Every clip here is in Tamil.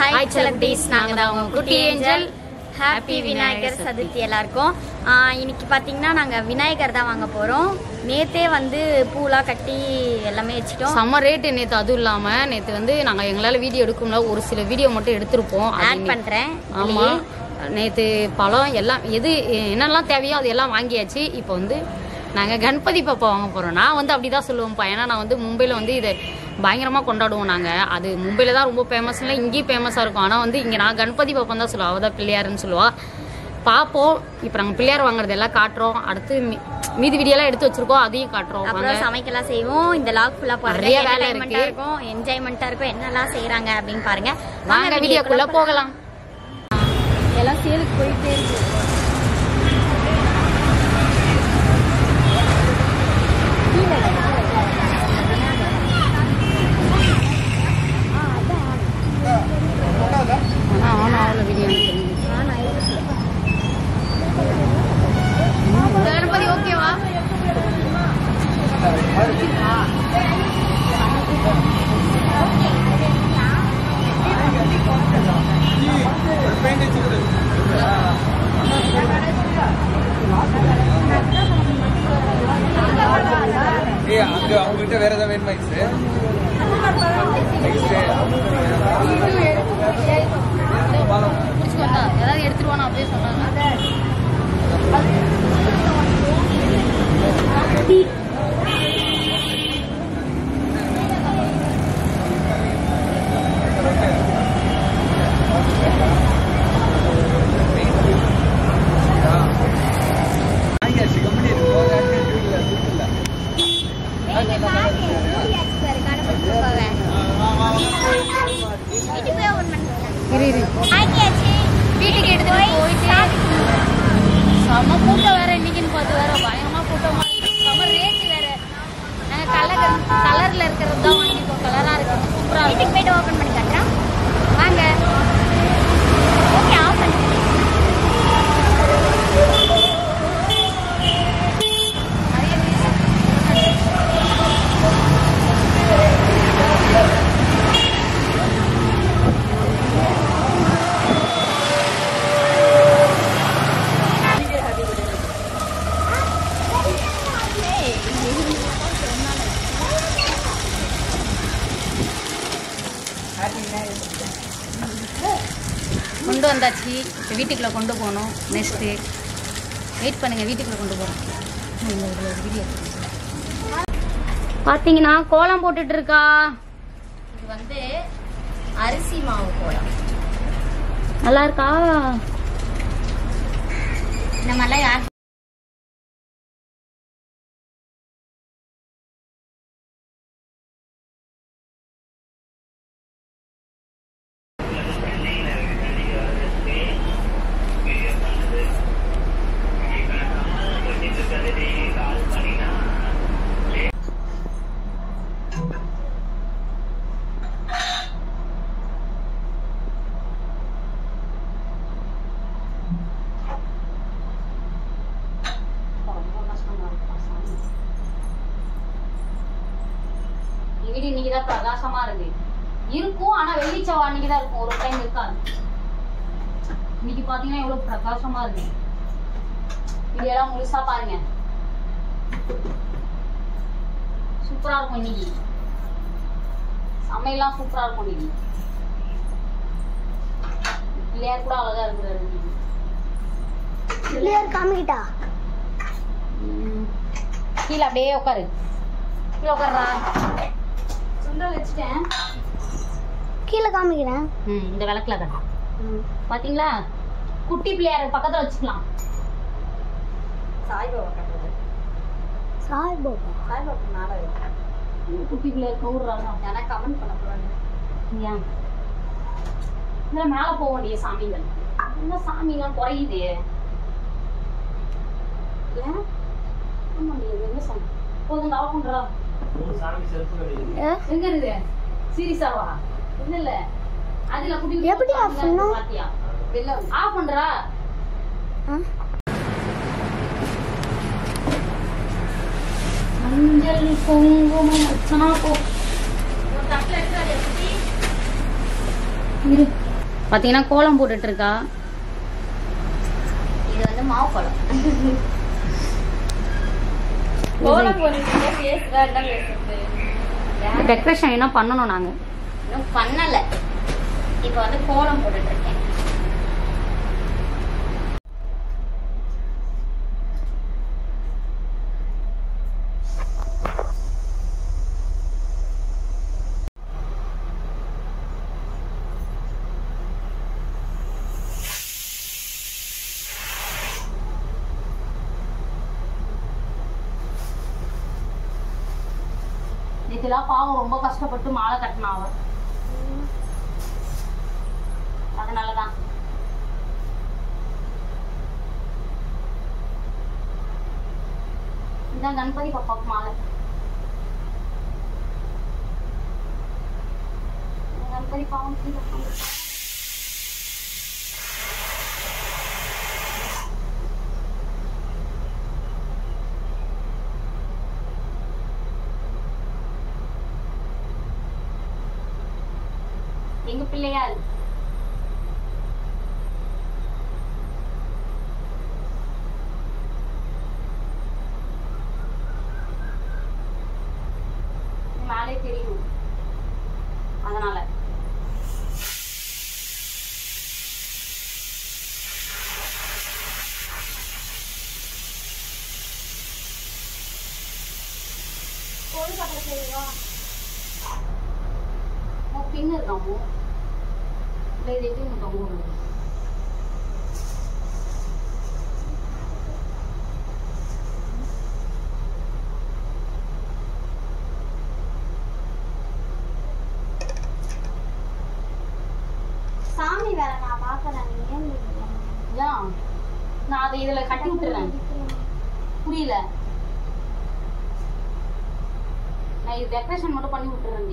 Hi Chalakdis, நாங்க தான் உங்க குட்டி ஏஞ்சல். ஹாப்பி விநாயகர் சதுர்த்தி எல்லாருக்கும். இன்னைக்கு பாத்தீங்கன்னா நாங்க விநாயகர் தான் வாங்க போறோம். நேத்தே வந்து பூலாம் கட்டி எல்லாமே வச்சிட்டோம். சம்ம ரேட் நேத்து. அதுவும் இல்லாம நேத்து வந்து நாங்க எங்களால வீடியோ எடுக்கணும்ல, ஒரு சில வீடியோ மட்டும் எடுத்திருப்போம். ஆட் பண்றேன். ஆமா, நேத்து பழம் எல்லாம் எது என்னெல்லாம் தேவையோ அது எல்லாம் வாங்கியாச்சு. இப்போ வந்து நாங்க கணபதி பாப்பா வாங்க போறோம். நான் வந்து அப்படிதான் சொல்லுவோம்ப்பா, ஏன்னா நான் வந்து மும்பைல வந்து இதை பயங்கரமா கொண்டாடுவோம். நாங்க அது மும்பைல தான் ரொம்ப ஃபேமஸ், இல்லை இங்கேயும் ஃபேமஸா இருக்கும். ஆனா வந்து இங்க நான் கணபதி பாப்பா தான் சொல்லுவோம், அவதான் பிள்ளையாருன்னு சொல்லுவா. பாப்போம். இப்போ நாங்க பிள்ளையார் வாங்குறது எல்லாம் காட்டுறோம். அடுத்து மீதி வீடியோலாம் எடுத்து வச்சிருக்கோம், அதையும் காட்டுறோம். அப்புறம் சமைக்கலாம் செய்வோம். இந்த லாக் ஃபுல்லா நிறைய வேலை இருக்கு, என்ஜாய்மெண்டா இருக்கும். என்னெல்லாம் செய்யறாங்க அப்படின்னு பாருங்க. வாங்க வீடியோக்குள்ள போகலாம். எல்லாம் சேலுக்கு போயிட்டே இருக்கு. கணபதி ஓகேவா? அவங்ககிட்ட வேற ஏதாவது வேணுமா? ஏதாவது எடுத்துருவானா அப்படியே சொன்னாங்க. வீட்டுக்கு எடுத்துட்டு போயிட்டு செம்ம கூட்டம் வேற இன்னைக்குன்னு பார்த்து வேற பயங்கரமா கூட்டமா செம்ம ரேட்டு வேற. நாங்க கலர்ல இருக்கிறது தான் வாங்கிப்போம். கலரா இருக்கு, சூப்பரா. வீட்டுக்கு போயிட்டு ஓபன் பண்ணி காட்டுறேன் வாங்க. ஓகே, ஆஃப் பண்ணி கொண்டு வந்தாச்சு. இப்போ வீட்டுக்குள்ள கொண்டு போகணும். நெக்ஸ்ட்டு வெயிட் பண்ணுங்க, வீட்டுக்குள்ள கொண்டு போகிறோம். வீடியோ பார்த்தீங்கன்னா கோலம் போட்டுட்டு இருக்கா. இது வந்து அரிசி மாவு கோலம். நல்லா இருக்கா? இந்த மாதிரிலாம் யார் வீடு இன்னைக்குதான் பிரகாசமா இருக்கு இருக்கும். ஆனா வெள்ளிச்சவா அன்னைக்குதான் இருக்கும், ஒரு டைம் இருக்காது. இன்னைக்கு பாத்தீங்கன்னா எவ்வளவு பிரகாசமா இருக்கு. வீடியோலாம் முழுசா பாருங்க, சூப்பரா இருக்கும். இன்னைக்கு சமையல்லாம் சூப்பரா இருக்கும். இன்னைக்கு பிள்ளையார் கூட அழகா இருக்கிறாரு. பிள்ளையார் காமிக்கிட்டா கீழே அப்படியே உட்காரு. கீழே உட்காருடா. சுண்டல் வச்சுட்டேன், கீழே காமிக்கிறேன். இந்த விளக்குல தான் பாத்தீங்களா. குட்டி பிள்ளையார் பக்கத்துல வச்சுக்கலாம். சாய்பாபா கட்டுறது. சாய்பாபா நாடகம். குட்டி பிள்ளையார் கவுடுறாங்க. ஏன்னா கமெண்ட் பண்ண போறாங்க. ஏன் இதுல மேல போக வேண்டிய சாமிகள் என்ன சாமிலாம் குறையுது? ஏன் என்ன சாமி போதும் ஆஃப் பண்றா. எங்க இருக்கு? சீரியஸாவா? இல்ல இல்ல, அதுல குட்டி எப்படி ஆஃப் பண்ணனும்? பாத்தியா? வெல்ல ஆஃப் பண்றா. மஞ்சள் குங்குமம் அர்ச்சனா போ. ஒரு தட்டுல எடுத்து அதை குட்டி இரு. பாத்தீங்கன்னா கோலம் போட்டுட்டு இருக்கா. இது வந்து மாவு கோலம். கோலம் போட்டுட்டு பேசுறதா பேசுறது. டெக்கரேஷன் என்ன பண்ணணும் நாங்க இன்னும் பண்ணல. இப்போ வந்து கோலம் போட்டுட்டு இருக்கேன். இதெல்லாம் பாவம் ரொம்ப கஷ்டப்பட்டு மாலை கட்டினா அவ. அதனாலதான் இதான் கணபதி பாப்பாவுக்கு மாலை. கணபதி பாவம் எங்க பிள்ளையார். மேலே தெரியும் அதனால பின்னு இருக்காமோ சாமி வேற நான் பாக்குறேன். நான் அதை இதுல கட்டி விட்டுறேன். புரியல. நான் இது டெக்கரேஷன் மட்டும் பண்ணி விட்டுறேன்.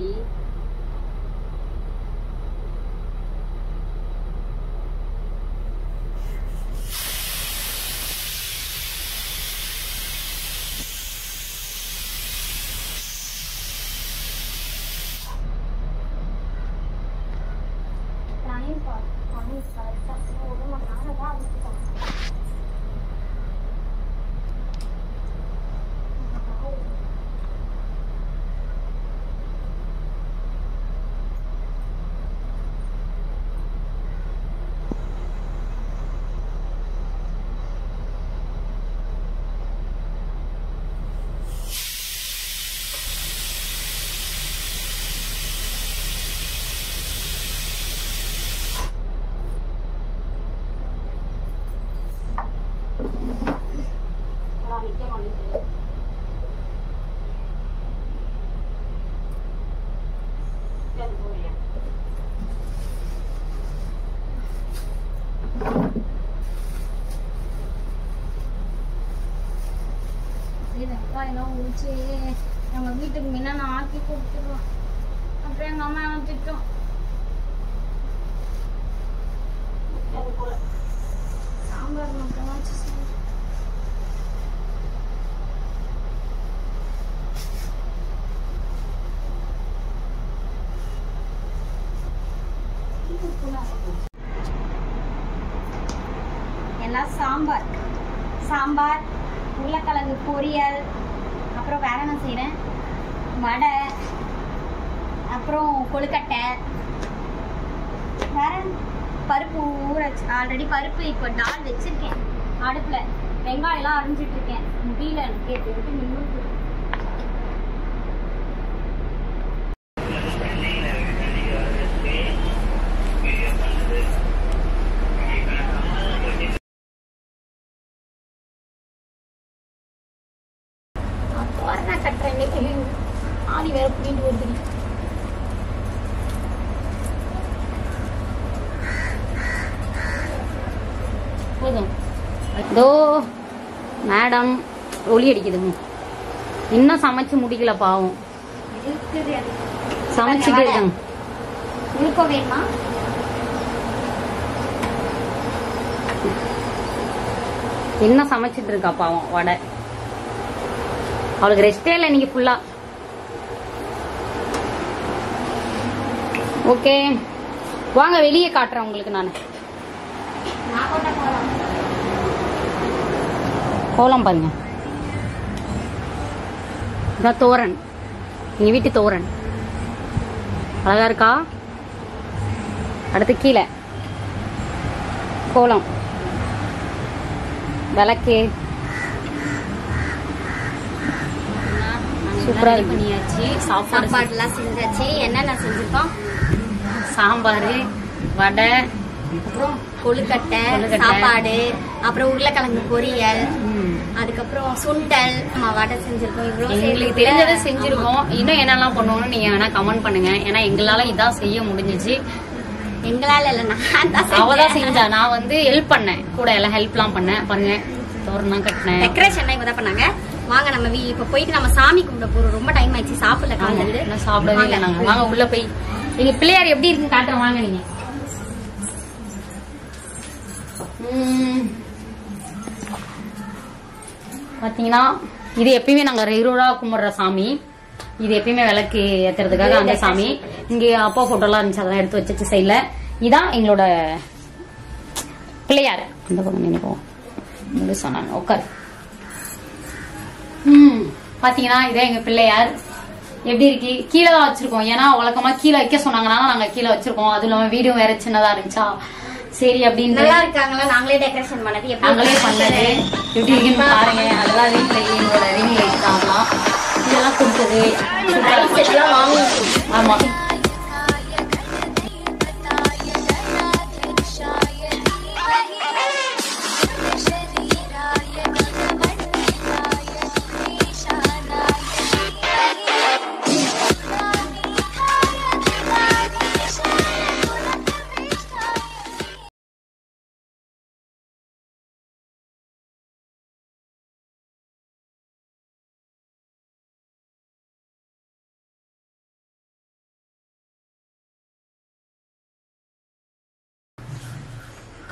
வெங்காயம் ஊற்றி நம்ம வீட்டுக்கு முன்ன நான் ஆக்கி கொடுத்துருவேன். அப்புறம் எங்கள் அம்மா என்ன திட்டும். சாம்பார் மட்டும் வச்சு எல்லாம் சாம்பார் உருளைக்கிழங்கு பொரியல், அப்புறம் வேற என்ன செய்கிறேன், வடை, அப்புறம் கொழுக்கட்டை, வேற பருப்பு ஊற ஆல்ரெடி பருப்பு இப்போ டால் வச்சுருக்கேன் அடுப்பில். வெங்காயம்லாம் அரிஞ்சிட்ருக்கேன். முடியல எனக்கு கேட்டு நின்று கட்டுறேன். ஆணி வேற புரிந்து வருது. போதும். இதோ மேடம் ஒளி அடிக்குது. இன்னும் சமைச்சு முடிக்கல பாவம். சமைச்சுட்டே இருக்காங்க. உனக்கு வேணுமா? இன்னும் சமைச்சிட்டு இருக்கா பாவம் வடை. அவளுக்கு ரெஸ்டே இல்லை இன்னைக்கு ஃபுல்லா. ஓகே வாங்க வெளியே காட்டுறேன் உங்களுக்கு நான். கோலம் பாருங்க, இதான் தோரன், எங்க வீட்டு தோரன் அழகா இருக்கா. அடுத்து கீழே கோலம், விளக்கு சூப்பரா பண்ணியாச்சு. சாப்பாடுலாம் செஞ்சாச்சு. என்னென்ன செஞ்சிருக்கோம்? சாம்பார், வடை, அப்புறம் கொழுக்கட்டை, சாப்பாடு, அப்புறம் உருளைக்கிழங்கு பொரியல், அதுக்கப்புறம் சுண்டல், வடை செஞ்சிருக்கோம். இவ்வளவு எங்களுக்கு தெரிஞ்சதை செஞ்சிருக்கோம். இன்னும் என்னெல்லாம் பண்ணுவோம்னு நீங்க வேணா கமெண்ட் பண்ணுங்க. ஏன்னா எங்களால இதான் செய்ய முடிஞ்சிச்சு. எங்களால இல்ல, அவதான் செஞ்சா. நான் வந்து ஹெல்ப் பண்ணேன், கூட எல்லாம் ஹெல்ப்லாம் பண்ணேன். பாருங்க தோரணம் கட்டினேன், டெக்கரேஷன் இவங்க தான் பண்ணாங்க. வாங்க நம்ம இப்ப போயிட்டு நம்ம சாமி கும்பிட போறோம். ரொம்ப டைம் ஆயிடுச்சு, சாப்பிடல காலையில. என்ன சாப்பிடவே இல்லை நாங்க. வாங்க உள்ள போய் எங்க பிள்ளையார் எப்படி இருக்குன்னு காட்டுறோம். வாங்க நீங்க. பாத்தீங்கன்னா இது எப்பயுமே நாங்க ரெகுலரா கும்பிடுற சாமி. இது எப்பயுமே விளக்கு ஏத்துறதுக்காக அந்த சாமி. இங்க அப்பா போட்டோ எல்லாம் இருந்துச்சு, அதெல்லாம் எடுத்து வச்சு சைட்ல. இதான் எங்களோட பிள்ளையார். இந்த பக்கம் நினைப்போம் சொன்னாங்க உட்கார். பாத்தீங்கன்னா இதான் எங்க பிள்ளையார். எப்படி இருக்கு? கீழே தான் வச்சிருக்கோம். ஏன்னா வழக்கமா கீழே வைக்க சொன்னாங்கன்னா நாங்க கீழே வச்சிருக்கோம். அது இல்லாம வீடியோ வேற சின்னதா இருந்துச்சா, சரி அப்படின்னு நல்லா இருக்காங்களா, நாங்களே டெக்கரேஷன் பண்ணது, நாங்களே பண்ணது. எப்படி இருக்குன்னு பாருங்க. அதெல்லாம் வீட்டுல எங்களோட ரிங் லைட் தான், இதெல்லாம் கொடுத்தது. ஆமா,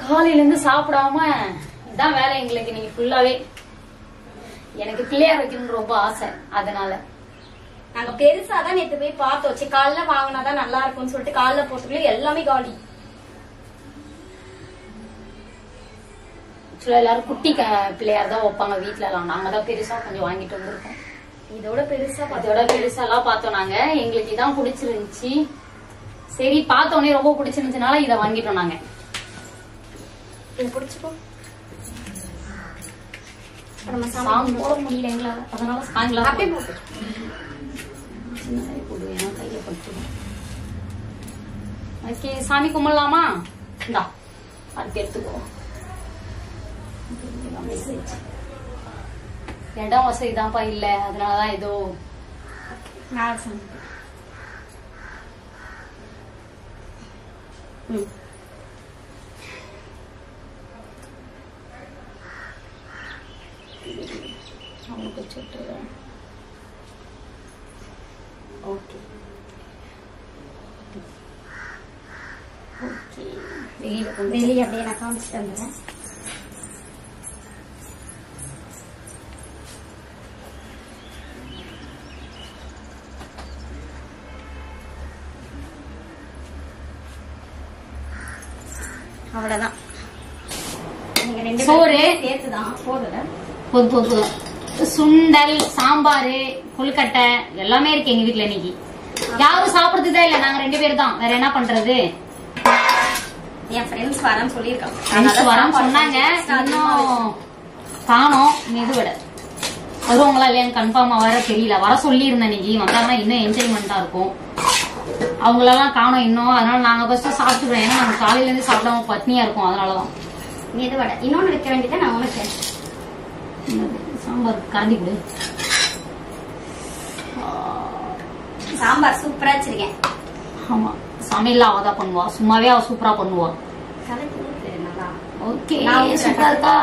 காலையில இருந்து சாப்பிடாம இதான் வேலை எங்களுக்கு இன்னைக்கு ஃபுல்லாவே. எனக்கு பிள்ளையார் வைக்கணும்னு ரொம்ப ஆசை. அதனால நாங்க பெருசாதான் நேத்து போய் பார்த்து வச்சு காலைல வாங்கினாதான் நல்லா இருக்கும்னு சொல்லிட்டு காலைல போறதுக்குள்ள எல்லாமே காலி. எல்லாரும் குட்டி பிள்ளையார் தான் வைப்பாங்க வீட்டுல எல்லாம். நாங்க தான் பெருசா கொஞ்சம் வாங்கிட்டு வந்திருக்கோம். இதோட பெருசா எல்லாம் பார்த்தோம் நாங்க. எங்களுக்கு இதான் பிடிச்சிருந்துச்சு. சரி பார்த்தோன்னே ரொம்ப பிடிச்சிருந்துச்சுனால இதை வாங்கிட்டோம் நாங்க. பிடிச்சிக்கோ. சாமி போட முடியல எங்களால, அதனால சாமிலாம் அப்படியே போட்டு கையில பட்டு. ஓகே, சாமி கும்பிடலாமா? இந்தா அது எடுத்துக்கோ. இடம் வசதி தான்ப்பா இல்ல, அதனாலதான் ஏதோ வெளியே அப்படியே நான் காமிச்சிட்டு வந்துடுறேன். அவ்வளவுதான். சோறு சேர்த்துதான் போடுற பொது சுண்டல், சாம்பாரு, கொழுக்கட்டை எல்லாமே இருக்கு எங்க வீட்டுல இன்னைக்கு. யாரும் சாப்பிடுறதுதான் இல்ல, நாங்க 2 பேர் தான். வேற என்ன பண்றது? என் ஃப்ரெண்ட்ஸ் வரேன்னு சொல்லியிருக்காங்க. வரேன்னு சொன்னாங்க, இன்னும் காணோம். மெதுவடை வருவாங்களா இல்லையான்னு கன்ஃபார்மா வர தெரியல. வர சொல்லி இருந்தேன் இன்னைக்கு. வந்தாங்கன்னா இன்னும் என்ஜாய்மெண்டா இருக்கும். அவங்களெல்லாம் காணோம் இன்னும். அதனால நாங்க ஃபர்ஸ்ட் சாப்பிட்டுக்கிறோம். ஏன்னா நாங்க காலையில இருந்து சாப்பிடாம பட்னியா இருக்கும். அதனாலதான் மெதுவடை இன்னொன்னு வைக்க வேண்டியதை நான் உனக்கு சாம்பார் கரண்டி கொடு. சாம்பார் சூப்பரா வச்சிருக்கேன். ஆமா, சமையல் அவதான் பண்ணுவா. சும்மாவே அவ சூப்பரா பண்ணுவா. ஓகே, சூப்பரா இருக்கா?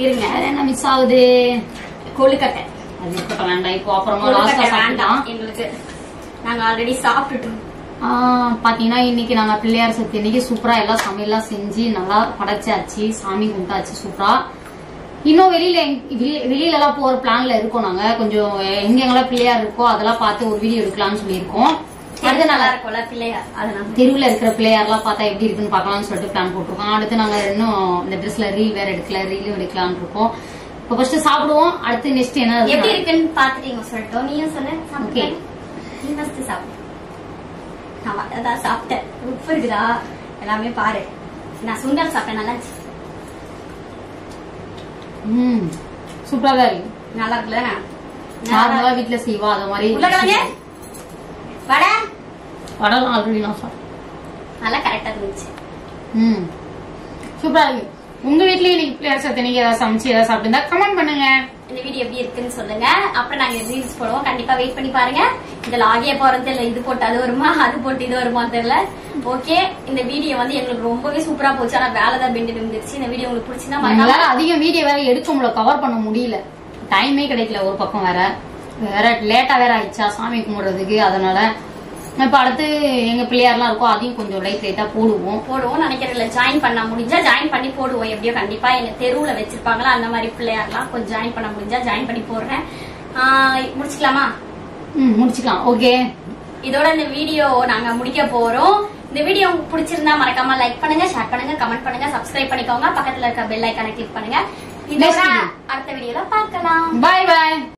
இருங்க, என்ன மிஸ் ஆகுது? கொழுக்கட்டை அது இருக்கட்டும், வேண்டாம். இப்போ அப்புறமா லாஸ்டா சாப்பிடலாம். எங்களுக்கு நாங்க ஆல்ரெடி சாப்பிட்டுட்டோம். பாத்தீங்கன்னா இன்னைக்கு நாங்க பிள்ளையார் சக்தி இன்னைக்கு சூப்பரா எல்லாம் சமையல்லாம் செஞ்சு நல்லா படைச்சாச்சு, சாமி கும்பிட்டாச்சு சூப்பரா. இன்னும் வெளியில எல்லாம் போற பிளான்ல இருக்கோம் நாங்க. கொஞ்சம் எங்கெங்கெல்லாம் பிள்ளையார் இருக்கோ அதெல்லாம் பார்த்து ஒரு வீடியோ எடுக்கலாம்னு சொல்லியிருக்கோம். அடுத்து நல்லா நாங்க இருக்கும்ல பிள்ளையார், அதனால தெருவுல இருக்கிற பிள்ளையார்லாம் பார்த்தா எப்படி இருக்குன்னு பார்க்கலாம்னு சொல்லிட்டு பிளான் போட்டிருக்கோம். அடுத்து நாங்க இன்னும் இந்த ட்ரெஸ்ல ரீல் வேற எடுக்கல, ரீலும் எடுக்கலாம்னு இருக்கோம். இப்போ ஃபர்ஸ்ட் சாப்பிடுவோம், அடுத்து நெக்ஸ்ட் என்ன எப்படி இருக்குன்னு பாத்துட்டீங்க சொல்லிட்டோம். நீயும் சொல்லு. ஓகே, நீ ஃபர்ஸ்ட் சாப்பிடு. நான் அதான் சாப்பிட்டேன். உப்பு இருக்குதா எல்லாமே பாரு. நான் சுண்டல் சாப்பிட்டேன், நல்லா இருந்துச்சு. சூப்பரா தான் இருக்கு. நல்லா இருக்குல்ல? நார்மலா வீட்டுல செய்வா அத மாதிரி. உருளைக்கிழங்கு வடை வடலாம் ஆல்ரெடி நான் சாப்பிட்டேன். நல்லா கரெக்டா இருந்துச்சு. சூப்பரா இருக்கு. உங்க வீட்லயே நீங்க பிள்ளையார் சத்து நீங்க ஏதாவது சமைச்சு ஏதாவது சாப்பிட்டு கமெண்ட் பண்ணுங்க. இந்த வீடியோ எப்படி இருக்குன்னு சொல்லுங்க. அப்புறம் நாங்க ரீல்ஸ் போடுவோம், கண்டிப்பா வெயிட் பண்ணி பாருங்க. இந்த லாகியே போறது தெரியல, இது போட்டு அது வருமா, அது போட்டு இது வருமா தெரியல. ஓகே, இந்த வீடியோ வந்து எங்களுக்கு ரொம்பவே சூப்பரா போச்சு. ஆனா வேலைதான் பெண்டு இருந்துச்சு. இந்த வீடியோ உங்களுக்கு பிடிச்சிருந்தா அதிகம் வீடியோ வேற எடுக்க முடியல, கவர் பண்ண முடியல, டைமே கிடைக்கல. ஒரு பக்கம் வேற லேட்டா வேற ஆயிடுச்சா சாமி கும்பிடுறதுக்கு. அதனால இப்ப அடுத்து எங்க பிள்ளையார்லாம் இருக்கும், அதையும் கொஞ்சம் லைட்டா போடுவோம் நினைக்கிறேன். ஜாயின் பண்ண முடிஞ்சா ஜாயின் பண்ணி போடுவோம். எப்படியோ கண்டிப்பா எங்க தெருவுல வச்சிருப்பாங்களா அந்த மாதிரி பிள்ளையார்லாம் கொஞ்சம் ஜாயின் பண்ண முடிஞ்சா ஜாயின் பண்ணி போடுறேன். முடிச்சுக்கலாமா? முடிச்சுக்கலாம். ஓகே, இதோட இந்த வீடியோ நாங்க முடிக்க போறோம். இந்த வீடியோ உங்களுக்கு பிடிச்சிருந்தா மறக்காம லைக் பண்ணுங்க, ஷேர் பண்ணுங்க, கமெண்ட் பண்ணுங்க, சப்ஸ்கிரைப் பண்ணிக்கோங்க. பக்கத்துல இருக்க பெல் ஐக்கானை கிளிக் பண்ணுங்க. இதோட அடுத்த வீடியோல பார்க்கலாம். பாய் பாய்.